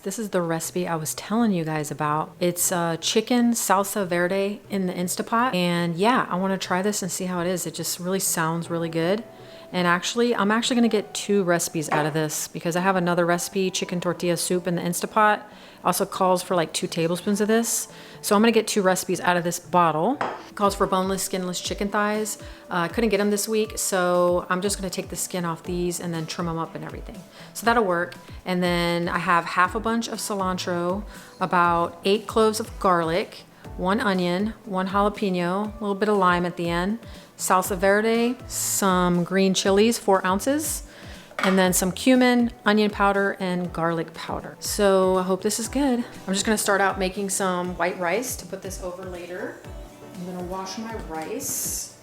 This is the recipe I was telling you guys about. It's chicken salsa verde in the Instapot. And yeah, I want to try this and see how it is. It just really sounds really good. And actually, I'm actually going to get 2 recipes out of this because I have another recipe, chicken tortilla soup in the Instapot. Also calls for like 2 tablespoons of this. So I'm going to get 2 recipes out of this bottle. It calls for boneless, skinless chicken thighs. I couldn't get them this week, so I'm just going to take the skin off these and then trim them up and everything. So that'll work. And then I have half a bunch of cilantro, about 8 cloves of garlic, 1 onion, 1 jalapeno, a little bit of lime at the end, salsa verde, some green chilies, 4 ounces, and then some cumin, onion powder, and garlic powder. So I hope this is good. I'm just gonna start out making some white rice to put this over later. I'm gonna wash my rice.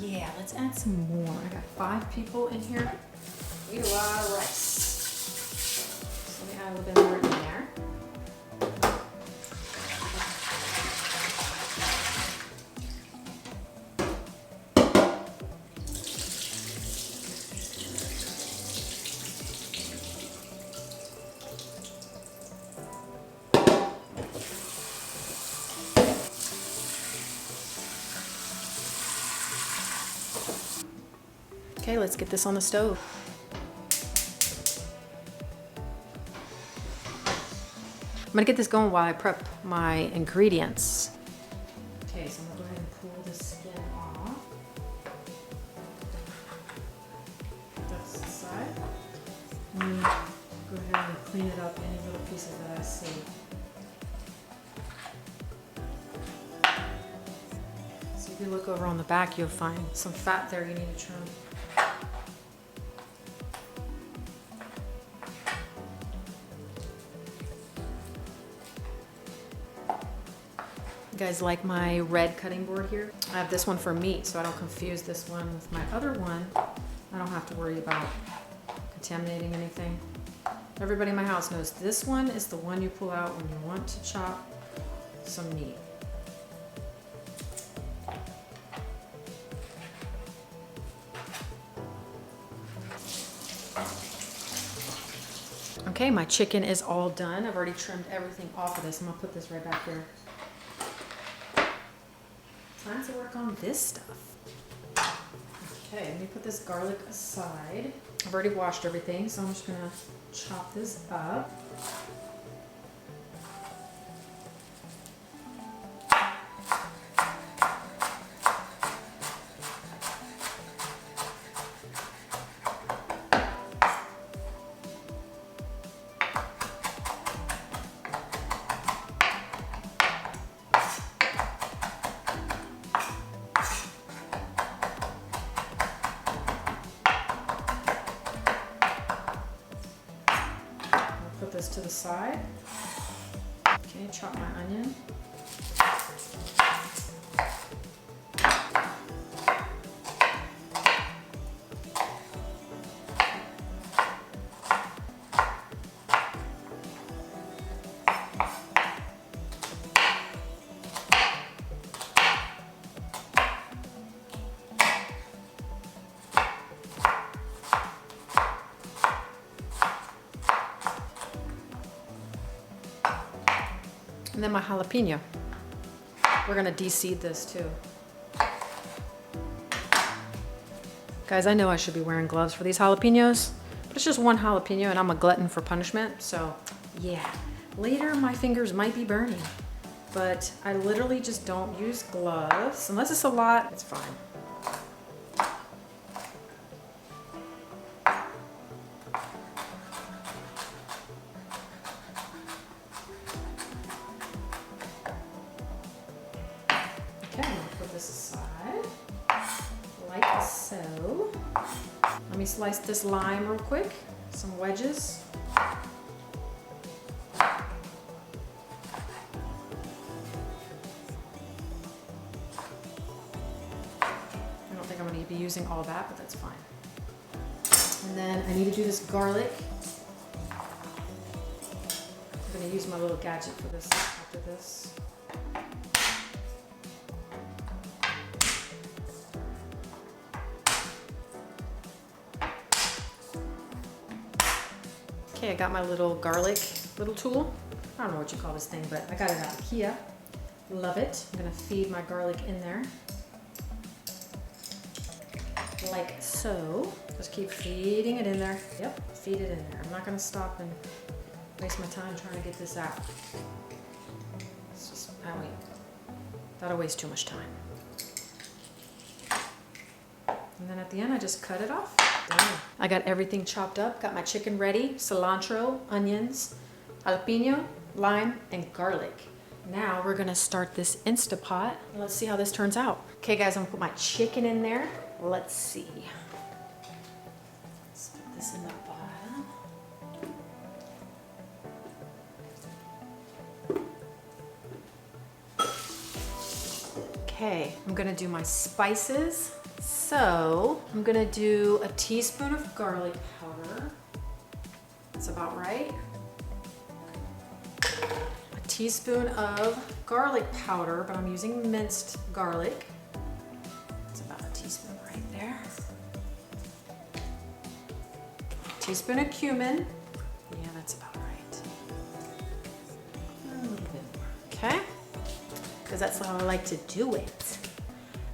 Yeah, let's add some more. I got 5 people in here. We eat a lot of rice. So let me add a little bit more in there. Okay, let's get this on the stove. I'm gonna get this going while I prep my ingredients. Okay, so I'm gonna go ahead and pull the skin off. That's the side. And go ahead and clean it up, any little pieces that I see. So if you look over on the back, you'll find some fat there you need to trim. You guys like my red cutting board here? I have this one for meat, so I don't confuse this one with my other one. I don't have to worry about contaminating anything. Everybody in my house knows this one is the one you pull out when you want to chop some meat. Okay, my chicken is all done. I've already trimmed everything off of this. I'm gonna put this right back here. Time to work on this stuff. Okay, let me put this garlic aside. I've already washed everything, so I'm just gonna chop this up. Put this to the side. Okay, chop my onion. And then my jalapeno. We're gonna de-seed this too. Guys, I know I should be wearing gloves for these jalapenos, but it's just 1 jalapeno and I'm a glutton for punishment, so yeah. Later, my fingers might be burning, but I literally just don't use gloves. Unless it's a lot, it's fine. Okay, I'm gonna put this aside, like so. Let me slice this lime real quick, some wedges. I don't think I'm gonna be using all that, but that's fine. And then I need to do this garlic. I'm gonna use my little gadget for this after this. Okay, I got my little garlic little tool. I don't know what you call this thing, but I got it at IKEA. Love it. I'm gonna feed my garlic in there. Like so. Just keep feeding it in there. Yep, feed it in there. I'm not gonna stop and waste my time trying to get this out. It's just, that'll waste too much time. And then at the end, I just cut it off. Done. I got everything chopped up, got my chicken ready, cilantro, onions, jalapeno, lime, and garlic. Now we're gonna start this Instapot. Let's see how this turns out. Okay guys, I'm gonna put my chicken in there. Let's see. Let's put this in the bottom. Okay, I'm gonna do my spices. So I'm gonna do a teaspoon of garlic powder. That's about right. A teaspoon of garlic powder, but I'm using minced garlic. It's about a teaspoon right there. A teaspoon of cumin. Yeah, that's about right. A little bit more, okay? Because that's how I like to do it.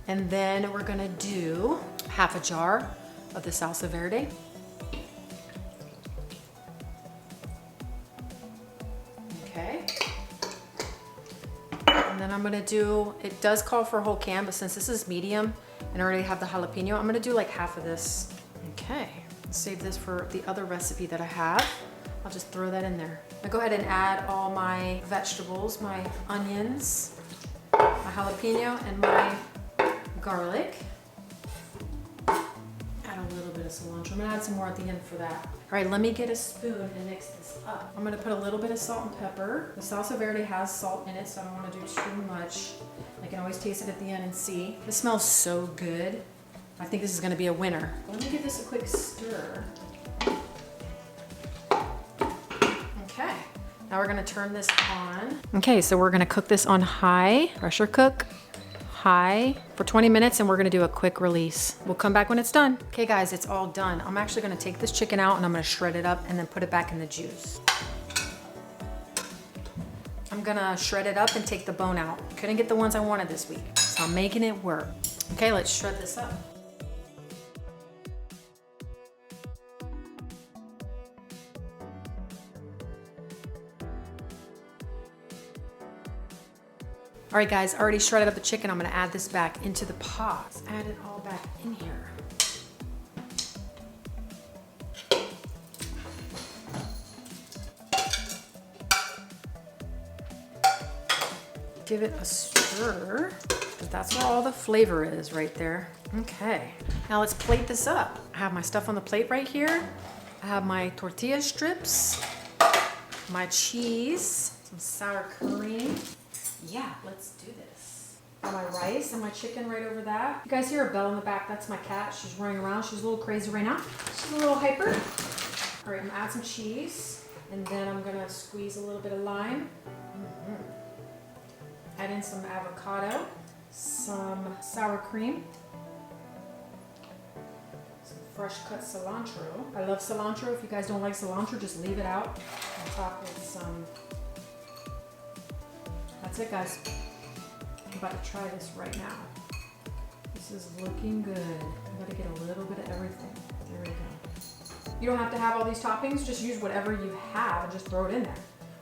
And then we're gonna do half a jar of the salsa verde. Okay. And then I'm gonna do, it does call for a whole can, but since this is medium and I already have the jalapeno, I'm gonna do like half of this. Okay, I'll save this for the other recipe that I have. I'll just throw that in there. I'll go ahead and add all my vegetables, my onions, my jalapeno, and my garlic. Add a little bit of cilantro. I'm gonna add some more at the end for that. All right, let me get a spoon and mix this up. I'm gonna put a little bit of salt and pepper. The salsa verde has salt in it, so I don't wanna do too much. I can always taste it at the end and see. This smells so good. I think this is gonna be a winner. Let me give this a quick stir. Okay, now we're gonna turn this on. Okay, so we're gonna cook this on high, pressure cook. High for 20 minutes and we're gonna do a quick release. We'll come back when it's done. Okay guys, it's all done. I'm actually gonna take this chicken out and I'm gonna shred it up and then put it back in the juice. I'm gonna shred it up and take the bone out. Couldn't get the ones I wanted this week, so I'm making it work. Okay, let's shred this up. All right guys, I already shredded up the chicken. I'm gonna add this back into the pot. Let's add it all back in here. Give it a stir, because that's where all the flavor is right there. Okay, now let's plate this up. I have my stuff on the plate right here. I have my tortilla strips, my cheese, some sour cream. Yeah, let's do this. Got my rice and my chicken right over that. You guys hear a bell in the back? That's my cat. She's running around. She's a little crazy right now. She's a little hyper. All right, I'm gonna add some cheese and then I'm gonna squeeze a little bit of lime. Add in some avocado, some sour cream, some fresh cut cilantro. I love cilantro. If you guys don't like cilantro, just leave it out. On top with some. That's it guys. I'm about to try this right now. This is looking good. I'm gonna get a little bit of everything. There we go. You don't have to have all these toppings, just use whatever you have and just throw it in there.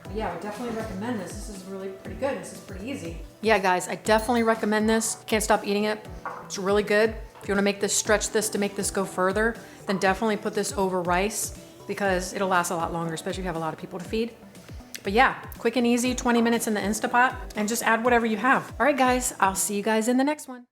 But yeah, I would definitely recommend this. This is really pretty good. This is pretty easy. Yeah guys, I definitely recommend this. Can't stop eating it. It's really good. If you wanna make this, stretch this to make this go further, then definitely put this over rice because it'll last a lot longer, especially if you have a lot of people to feed. But yeah, quick and easy, 20 minutes in the Instapot, and just add whatever you have. All right guys, I'll see you guys in the next one.